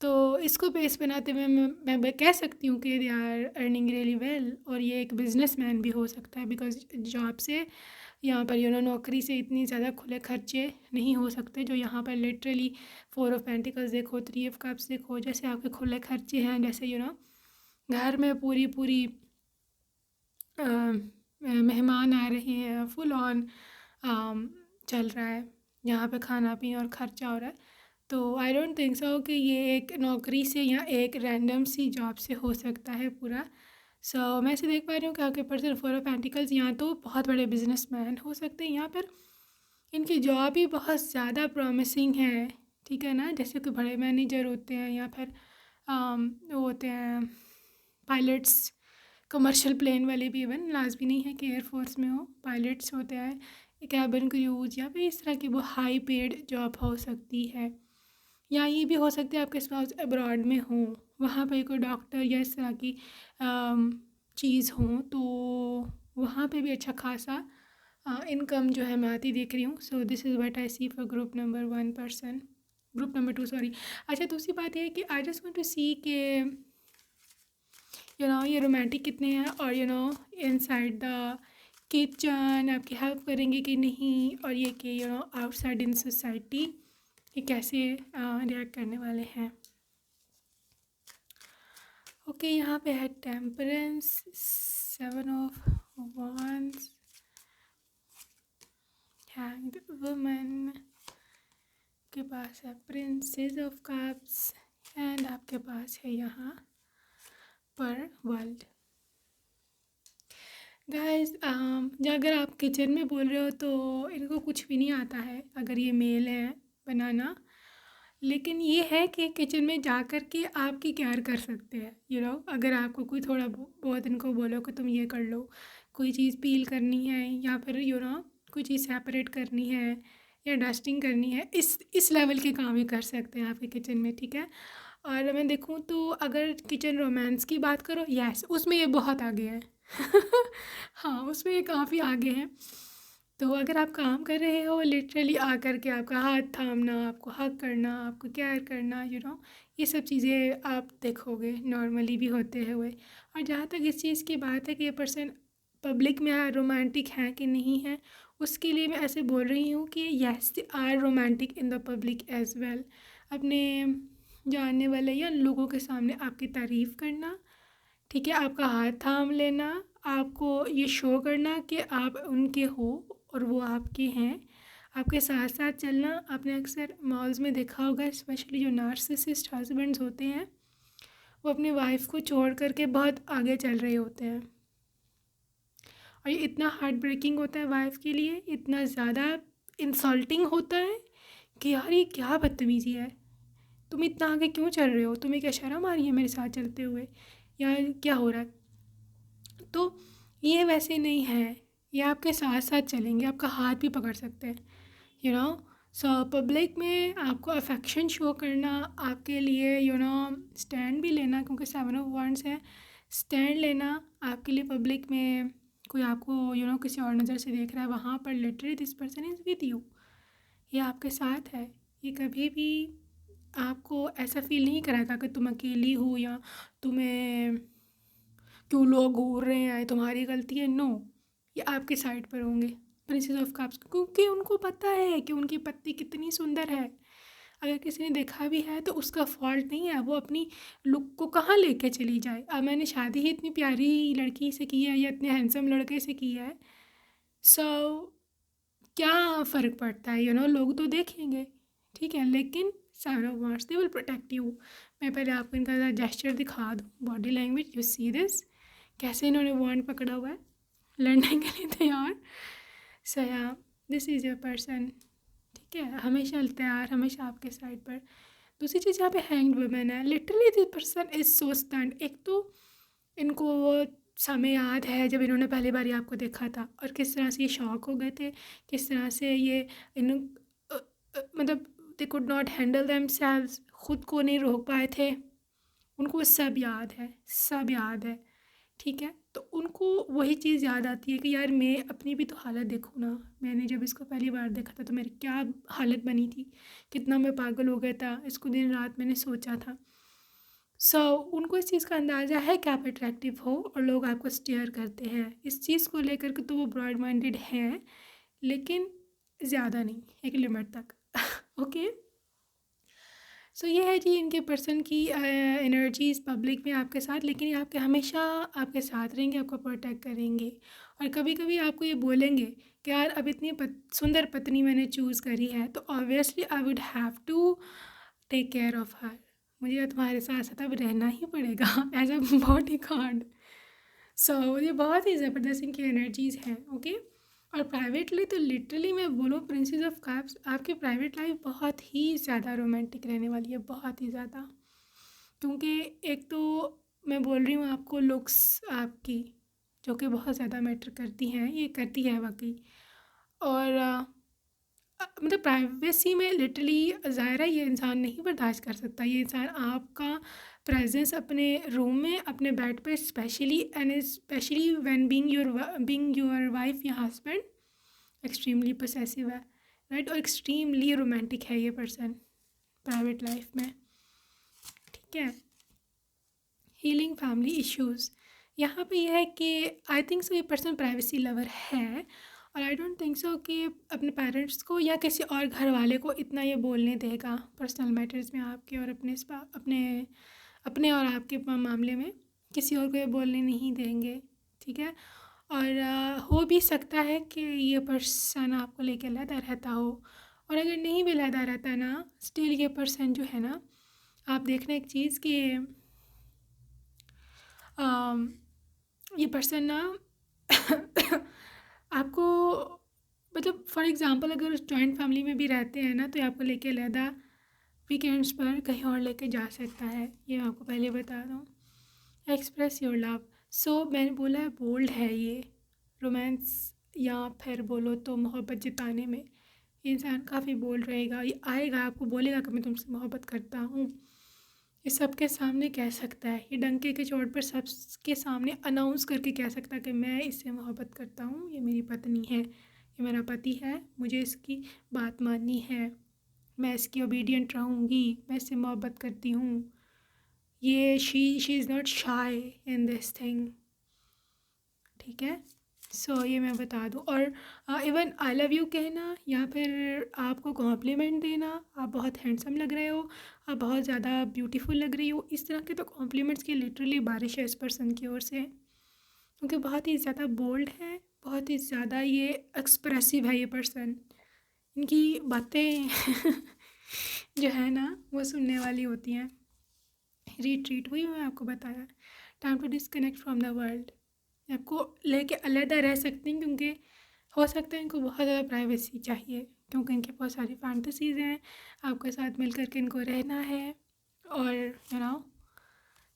तो इसको बेस बनाते हुए मैं कह सकती हूँ कि they are earning really well, और ये एक बिजनेसमैन भी हो सकता है, बिकॉज जॉब से यहाँ पर नौकरी से इतनी ज़्यादा खुले खर्चे नहीं हो सकते जो यहाँ पर लिटरली 4 ऑफ पेंटिकल्स देखो, 3 ऑफ कप्स देखो, जैसे आपके खुले खर्चे हैं, जैसे घर में पूरी पूरी मेहमान आ रहे हैं, फुल ऑन चल रहा है, यहाँ पे खाना पीना और ख़र्चा हो रहा है। तो आई डोंट थिंक सो कि ये एक नौकरी से या एक रैंडम सी जॉब से हो सकता है पूरा। सो मैं ऐसे देख पा रही हूँ कि आपके पर्सन 4 ऑफ पेंटिकल्स या तो बहुत बड़े बिजनेसमैन हो सकते हैं, या फिर इनकी जॉब भी बहुत ज़्यादा प्रॉमिसिंग है, ठीक है ना। जैसे कोई बड़े मैनेजर होते हैं या फिर वो होते हैं पायलट्स, कमर्शियल प्लेन वाले भी, इवन लाजमी नहीं है कि एयरफोर्स में हो, पायलट्स होते हैं, कैबिन क्रूज, या फिर इस तरह की वो हाई पेड जॉब हो सकती है। या ये भी हो सकता है आपके स्पाउस अब्रॉड में हो, वहाँ पे कोई डॉक्टर या इस तरह की चीज़ हो, तो वहाँ पे भी अच्छा खासा इनकम जो है मैं आती देख रही हूँ। So this is what I see for group number 1 person, group number 2 sorry. अच्छा, दूसरी बात ये है कि I just want to see के ये रोमांटिक कितने हैं, और इनसाइड द किचन आपकी हेल्प करेंगे कि नहीं, और ये कि आउटसाइड इन सोसाइटी ये कैसे रिएक्ट करने वाले हैं। ओके, यहाँ पे है temperance, 7 of Wands, hanged woman के पास है प्रिंसेस ऑफ कप्स, एंड आपके पास है यहाँ पर वर्ल्ड। गाइस, अगर आप किचन में बोल रहे हो तो इनको कुछ भी नहीं आता है अगर ये मेल है बनाना, लेकिन ये है कि किचन में जा कर के आपकी केयर कर सकते हैं। अगर आपको कोई थोड़ा बहुत इनको बोलो कि तुम ये कर लो, कोई चीज़ पील करनी है, या फिर कोई चीज़ सेपरेट करनी है, या डस्टिंग करनी है, इस लेवल के काम ही कर सकते हैं आपके किचन में, ठीक है। और मैं देखूँ तो अगर किचन रोमांस की बात करो, यस, उसमें ये बहुत आगे है। हाँ, उसमें ये काफ़ी आगे हैं। तो अगर आप काम कर रहे हो, लिटरली आकर के आपका हाथ थामना, आपको हग करना, आपको केयर करना, ये सब चीज़ें आप देखोगे नॉर्मली भी होते हुए। और जहाँ तक इस चीज़ की बात है कि ये पर्सन पब्लिक में रोमांटिक है कि नहीं है, उसके लिए मैं ऐसे बोल रही हूँ कि yes they are romantic in the public as well. अपने जानने वाले या लोगों के सामने आपकी तारीफ़ करना, ठीक है, आपका हाथ थाम लेना, आपको ये शो करना कि आप उनके हो और वो आपके हैं, आपके साथ साथ चलना। आपने अक्सर मॉल्स में देखा होगा, स्पेशली जो नार्सिसिस्ट हस्बैंड्स होते हैं, वो अपनी वाइफ को छोड़ करके बहुत आगे चल रहे होते हैं, और ये इतना हार्ट ब्रेकिंग होता है वाइफ के लिए, इतना ज़्यादा इंसल्टिंग होता है कि यार ये क्या बदतमीज़ी है, तुम इतना आगे क्यों चल रहे हो, तुम्हें क्या शर्म आ रही है मेरे साथ चलते हुए, या क्या हो रहा है। तो ये वैसे नहीं है, ये आपके साथ साथ चलेंगे, आपका हाथ भी पकड़ सकते हैं। सो पब्लिक में आपको अफेक्शन शो करना, आपके लिए स्टैंड भी लेना, क्योंकि 7 of Wands है, स्टैंड लेना आपके लिए पब्लिक में। कोई आपको किसी और नज़र से देख रहा है, वहाँ पर literally this person is with you, ये आपके साथ है। ये कभी भी आपको ऐसा फील नहीं कराएगा कि तुम अकेली हो, या तुम्हें क्यों लोग घूर रहे हैं, तुम्हारी गलती है। नो, ये आपके साइड पर होंगे प्रिंसेस ऑफ कप्स, क्योंकि उनको पता है कि उनकी पत्नी कितनी सुंदर है। अगर किसी ने देखा भी है तो उसका फॉल्ट नहीं है, वो अपनी लुक को कहाँ लेके चली जाए। अब मैंने शादी ही इतनी प्यारी लड़की से की है या इतने हैंडसम लड़के से की है, सो क्या फ़र्क पड़ता है, लोग तो देखेंगे, ठीक है। लेकिन 7 of Wands they will protect you. मैं पहले आपको इनका जेस्चर दिखा दूँ, body language, you see this, कैसे इन्होंने वॉन्ड पकड़ा हुआ है, लड़ने के लिए तैयार। सो या दिस इज़ योर पर्सन, ठीक है, हमेशा तैयार, हमेशा आपके साइड पर। दूसरी चीज़, यहाँ पे हैंग्ड वुमेन है, literally this person is so stunned. एक तो इनको वो समय याद है जब इन्होंने पहली बार आपको देखा था, और किस तरह से ये शॉक हो गए थे, किस तरह से ये मतलब they could not handle themselves, खुद को नहीं रोक पाए थे। उनको सब याद है, सब याद है, ठीक है। तो उनको वही चीज़ याद आती है कि यार मैं अपनी भी तो हालत देखूँ ना, मैंने जब इसको पहली बार देखा था तो मेरी क्या हालत बनी थी, कितना मैं पागल हो गया था, इसको दिन रात मैंने सोचा था। सो उनको इस चीज़ का अंदाज़ा है कि आप अट्रैक्टिव हो और लोग आपको स्टेयर करते हैं, इस चीज़ को लेकर के तो वो ब्रॉड माइंडेड हैं, लेकिन ज़्यादा नहीं, एक लिमिट तक। ओके, सो ये है जी इनके पर्सन की एनर्जीज़ पब्लिक में आपके साथ, लेकिन ये आपके हमेशा आपके साथ रहेंगे, आपको प्रोटेक्ट करेंगे। और कभी कभी आपको ये बोलेंगे कि यार अब इतनी सुंदर पत्नी मैंने चूज़ करी है, तो obviously I would have to take care of her, मुझे तुम्हारे साथ साथ अब रहना ही पड़ेगा as a bodyguard. So ये बहुत ही ज़बरदस्त इनकी एनर्जीज़ हैं। ओके, और प्राइवेटली तो लिटरली मैं बोलूँ प्रिंसेस ऑफ कप्स, आपकी प्राइवेट लाइफ बहुत ही ज़्यादा रोमांटिक रहने वाली है, बहुत ही ज़्यादा। क्योंकि एक तो मैं बोल रही हूँ आपको लुक्स आपकी, जो कि बहुत ज़्यादा मैटर करती हैं, ये करती है वाकई। और मतलब प्राइवेसी में लिटरली ज़ाहिर है ये इंसान नहीं बर्दाश्त कर सकता, ये इंसान आपका प्रेजेंस अपने रूम में, अपने बेड पे, specially and specially when being your wife या हस्बैंड, एक्सट्रीमली पोसेसिव है, राइट। और एक्सट्रीमली रोमांटिक है ये पर्सन प्राइवेट लाइफ में, ठीक है। हीलिंग फैमिली इश्यूज़, यहाँ पे यह है कि आई थिंक सो ये पर्सन प्राइवेसी लवर है, और आई डोंट थिंक सो कि अपने पेरेंट्स को या किसी और घर वाले को इतना ये बोलने देगा पर्सनल मैटर्स में आपके और अपने अपने और आपके मामले में किसी और को ये बोलने नहीं देंगे, ठीक है। और हो भी सकता है कि ये पर्सन आपको लेके अलहदा रहता हो, और अगर नहीं भी अलहदा रहता ना, स्टिल ये पर्सन जो है ना, आप देखना एक चीज़ कि ये पर्सन ना आपको, मतलब फॉर एग्ज़ाम्पल अगर जॉइंट फैमिली में भी रहते हैं ना, तो ये आपको लेके अलहदा वीकेंड्स पर कहीं और लेके जा सकता है, ये मैं आपको पहले बता दूँ। एक्सप्रेस योर लव, सो मैंने बोला है बोल्ड है ये रोमांस, या फिर बोलो तो मोहब्बत जताने में ये इंसान काफ़ी बोल्ड रहेगा। ये आएगा आपको बोलेगा कि मैं तुमसे मोहब्बत करता हूँ, ये सबके सामने कह सकता है, ये डंके के चोट पर सबके सामने अनाउंस करके कह सकता है कि मैं इससे मोहब्बत करता हूँ, ये मेरी पत्नी है, ये मेरा पति है, मुझे इसकी बात माननी है, मैं इसकी ओबीडियंट रहूँगी, मैं इससे मोहब्बत करती हूँ। ये she is not shy in this thing, ठीक है। सो ये मैं बता दूँ। और इवन आई लव यू कहना, या फिर आपको कॉम्प्लीमेंट देना, आप बहुत हैंडसम लग रहे हो, आप बहुत ज़्यादा ब्यूटीफुल लग रही हो, इस तरह के तो कॉम्प्लीमेंट्स की लिटरली बारिश है इस पर्सन की ओर से, क्योंकि बहुत ही ज़्यादा बोल्ड है, बहुत ही ज़्यादा ये एक्सप्रेसिव है ये पर्सन। इनकी बातें जो है ना वो सुनने वाली होती हैं। रिट्रीट, वही मैं आपको बताया, time to disconnect from the world, आपको लेके अलहदा रह सकती हैं, क्योंकि हो सकता है इनको बहुत ज़्यादा प्राइवेसी चाहिए, क्योंकि इनके बहुत सारी फैंटेसीज़ हैं, आपके साथ मिल करके इनको रहना है, और यू नो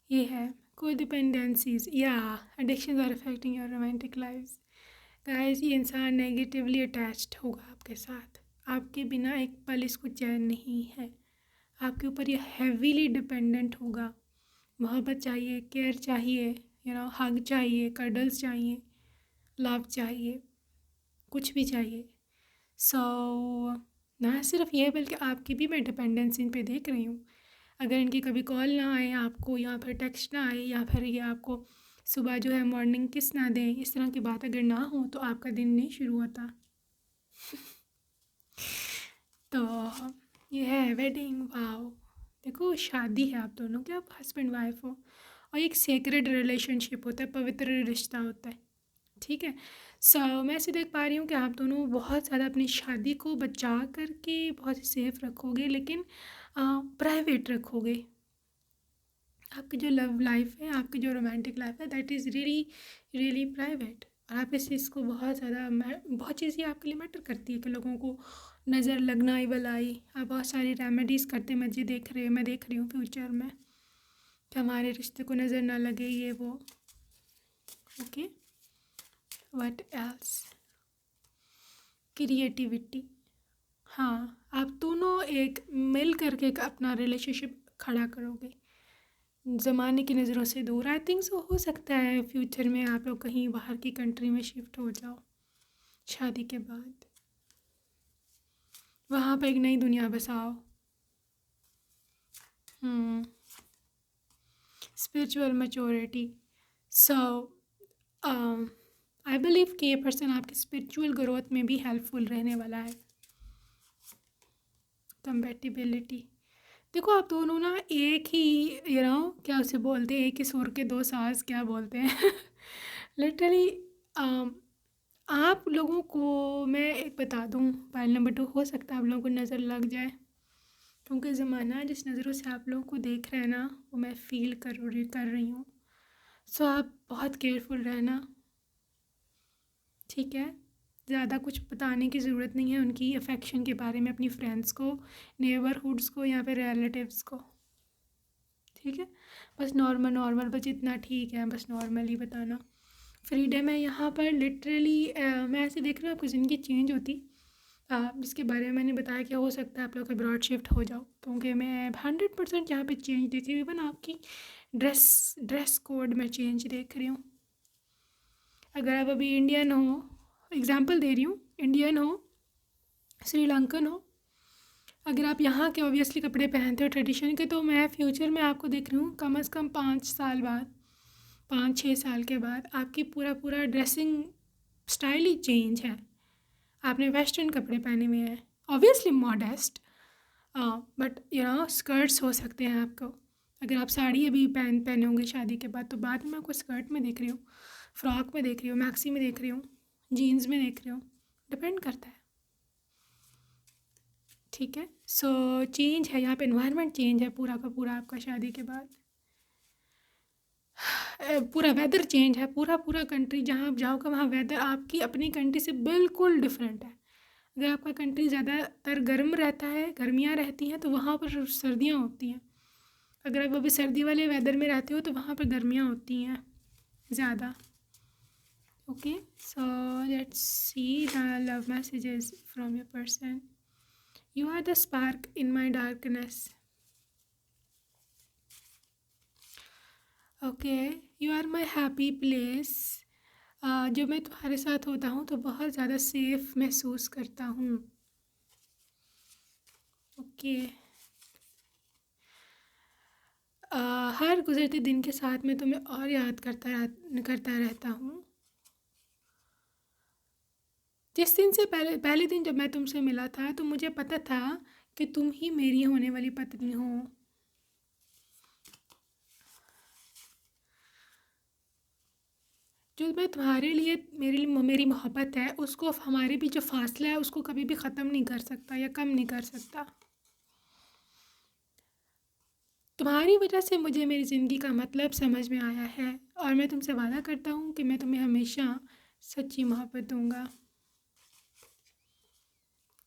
ये है कोई डिपेंडेंसीज या addictions are affecting your romantic lifes. Guys, ये इंसान नेगेटिवली अटैच्ड होगा आपके साथ, आपके बिना एक पल इसको चैन नहीं है, आपके ऊपर ये हैवीली डिपेंडेंट होगा। मोहब्बत चाहिए, केयर चाहिए, हग चाहिए, कडल्स चाहिए, लव चाहिए, कुछ भी चाहिए। सो ना सिर्फ ये बल्कि आपकी भी मैं डिपेंडेंस इन पे देख रही हूँ। अगर इनकी कभी कॉल ना आए आपको, या फिर टेक्स्ट ना आए, या फिर ये आपको सुबह जो है मॉर्निंग किस ना दें, इस तरह की बात अगर ना हो, तो आपका दिन नहीं शुरू होता। तो ये है वेडिंग, वाओ, देखो शादी है आप दोनों की, आप हस्बैंड वाइफ हो, और एक सेक्रेड रिलेशनशिप होता है, पवित्र रिश्ता होता है, ठीक है। सो मैं ऐसे देख पा रही हूँ कि आप दोनों बहुत ज़्यादा अपनी शादी को बचा करके बहुत ही सेफ रखोगे, लेकिन प्राइवेट रखोगे। आपकी जो लव लाइफ है, आपकी जो रोमांटिक लाइफ है, that is really really private. और आप इस चीज़ को बहुत ज़्यादा बहुत चीज़ें आपके लिए मैटर करती है कि लोगों को नज़र लगना ही बलाई, आप बहुत सारी रेमेडीज़ करते मैं देख रही हूँ फ्यूचर में कि हमारे रिश्ते को नज़र ना लगे, ये वो, ओके। व्हाट एल्स, क्रिएटिविटी, हाँ, आप दोनों एक मिल करके एक अपना रिलेशनशिप खड़ा करोगे ज़माने की नज़रों से दूर। आई थिंक सो हो सकता है फ्यूचर में आप लोग कहीं बाहर की कंट्री में शिफ्ट हो जाओ शादी के बाद, वहाँ पर एक नई दुनिया बसाओ। Spiritual maturity, so I believe कि ये पर्सन आपकी स्पिरिचुअल ग्रोथ में भी हेल्पफुल रहने वाला है। कंपेटिबिलिटी, देखो आप दोनों ना एक ही क्या उसे बोलते हैं, एक ही सुर के दो साज, क्या बोलते हैं लिटरली। आप लोगों को मैं एक बता दूं, पॉइंट नंबर 2, हो सकता है आप लोगों को नज़र लग जाए, क्योंकि ज़माना जिस नज़रों से आप लोगों को देख रहे हैं ना, वो मैं फील कर रही हूँ। सो आप बहुत केयरफुल रहना, ठीक है। ज़्यादा कुछ बताने की ज़रूरत नहीं है उनकी अफेक्शन के बारे में अपनी फ्रेंड्स को, नेबरहुड्स को या फिर रिलेटिव्स को। ठीक है, बस नॉर्मल नॉर्मल, बस इतना ठीक है, बस नॉर्मल ही बताना। फ्रीडम है यहाँ पर लिटरली। मैं ऐसे देख रही हूँ आपकी ज़िंदगी चेंज होती, जिसके बारे में मैंने बताया कि हो सकता है आप लोग अब्रॉड शिफ्ट हो जाओ, क्योंकि मैं 100% यहाँ पे चेंज देख रही हूँ। इवन आपकी ड्रेस कोड में चेंज देख रही हूँ। अगर आप अभी इंडियन हो, एग्जांपल दे रही हूँ, इंडियन हो, श्रीलंकन हो, अगर आप यहाँ के ऑब्वियसली कपड़े पहनते हो ट्रेडिशन के, तो मैं फ्यूचर में आपको देख रही हूँ कम से कम 5 साल बाद, 5-6 साल के बाद आपकी पूरा ड्रेसिंग स्टाइल ही चेंज है। आपने वेस्टर्न कपड़े पहने हुए हैं, ऑब्वियसली मॉडेस्ट, बट स्कर्ट्स हो सकते हैं आपको। अगर आप साड़ी अभी पहने होंगे शादी के बाद, तो बाद में आपको स्कर्ट में देख रही हूँ, फ्रॉक में देख रही हूँ, मैक्सी में देख रही हूँ, जीन्स में देख रही हूँ, डिपेंड करता है। ठीक है, सो चेंज है यहाँ पे, एनवायरनमेंट चेंज है पूरा का पूरा आपका शादी के बाद। पूरा वेदर चेंज है, पूरा कंट्री जहाँ आप जाओगे वहाँ वेदर आपकी अपनी कंट्री से बिल्कुल डिफरेंट है। अगर आपका कंट्री ज़्यादातर गर्म रहता है, गर्मियाँ रहती हैं, तो वहाँ पर सर्दियाँ होती हैं। अगर आप अभी सर्दी वाले वेदर में रहते हो तो वहाँ पर गर्मियाँ होती हैं ज़्यादा। Okay, so let's see the love messages from your person. You are the spark in my darkness. Okay, you are my happy place. जब मैं तुम्हारे साथ होता हूँ तो बहुत ज़्यादा सेफ महसूस करता हूँ। ओके, हर गुजरते दिन के साथ मैं तुम्हें और याद करता रहता हूँ। जिस दिन से पहले दिन जब मैं तुमसे मिला था तो मुझे पता था कि तुम ही मेरी होने वाली पत्नी हो। जो मैं तुम्हारे लिए मेरी मोहब्बत है, उसको हमारे बीच जो फासला है उसको कभी भी ख़त्म नहीं कर सकता या कम नहीं कर सकता। तुम्हारी वजह से मुझे मेरी ज़िंदगी का मतलब समझ में आया है, और मैं तुमसे वादा करता हूँ कि मैं तुम्हें हमेशा सच्ची मोहब्बत दूँगा।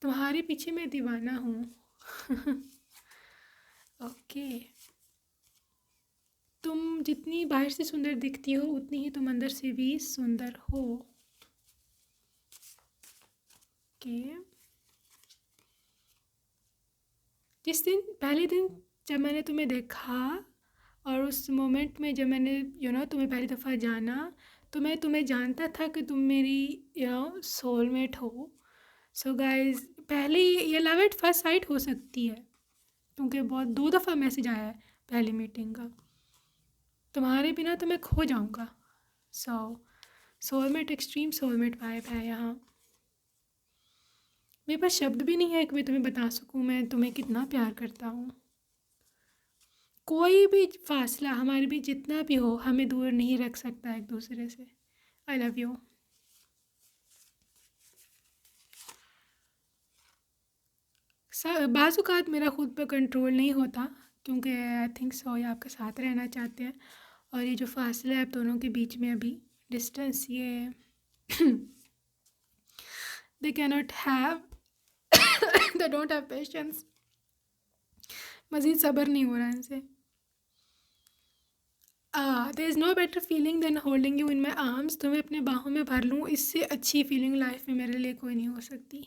तुम्हारे पीछे मैं दीवाना हूँ। ओके, तुम जितनी बाहर से सुंदर दिखती हो उतनी ही तुम अंदर से भी सुंदर हो। ओके, जिस दिन पहले दिन जब मैंने तुम्हें देखा और उस मोमेंट में जब मैंने तुम्हें पहली दफ़ा जाना, तो मैं तुम्हें जानता था कि तुम मेरी सोलमेट हो। सो गाइस, पहले ये लव एट फर्स्ट साइट हो सकती है, क्योंकि बहुत 2 दफ़ा मैसेज आया है पहली मीटिंग का। तुम्हारे बिना तो मैं खो जाऊँगा। सो सोलमेट, एक्सट्रीम सोलमेट वाइब है यहाँ। मेरे पास शब्द भी नहीं है कि मैं तुम्हें बता सकूँ मैं तुम्हें कितना प्यार करता हूँ। कोई भी फासला हमारे बीच जितना भी हो हमें दूर नहीं रख सकता एक दूसरे से। I love you. बाज़ मेरा खुद पर कंट्रोल नहीं होता, क्योंकि आई थिंक सो ये आपके साथ रहना चाहते हैं, और ये जो फासला है आप दोनों के बीच में अभी डिस्टेंस, ये they can not have they don't have patience. मज़ीद सब्र नहीं हो रहा इनसे। There is no better feeling than holding you in my arms. तुम्हें अपने बाहों में भर लूँ, इससे अच्छी फीलिंग लाइफ में मेरे लिए कोई नहीं हो सकती।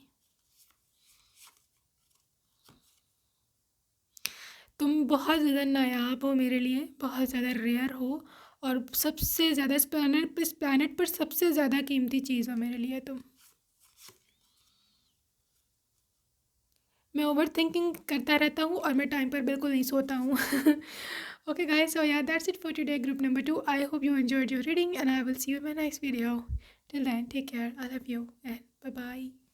तुम बहुत ज़्यादा नायाब हो मेरे लिए, बहुत ज़्यादा रेयर हो, और सबसे ज़्यादा इस प्लानट पर सबसे ज़्यादा कीमती चीज़ हो मेरे लिए तुम। मैं ओवर थिंकिंग करता रहता हूँ और मैं टाइम पर बिल्कुल नहीं सोता हूँ। ओके गाइस, सो या that's it for today, group number 2. I hope you enjoyed your reading and I will see you in my next video. Till then, take care. I love you and bye bye.